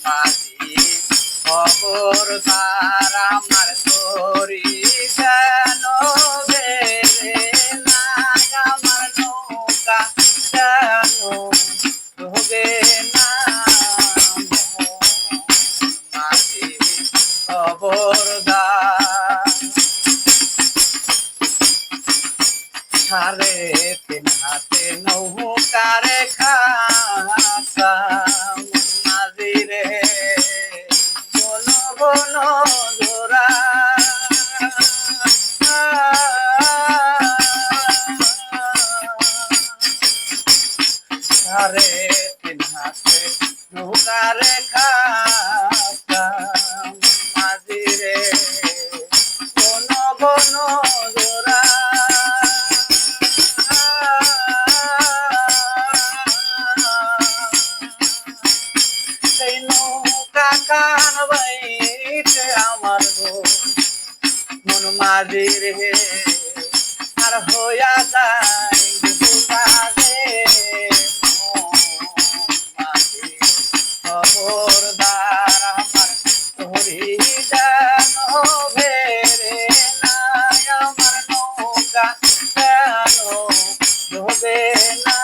মাঝি খবরদার আমার তোরি কেন বেরে না আমার নৌকা কেন ডোবে না মাঝি খবরদার সাড়ে তিন হাতে নৌকারে খাসা মাঝি রে বন বন জোড়া সাড়ে তিন হাতে নৌকারে খাসা মাঝি রে বন বন জোড়া কান বাইতে আমার গো মন মাঝি রে আর হইয়া যায় বুঝালে মাঝি খবরদার আমার তোরি যেন ভেরে নাই আমার নৌকা কেন ডোবে না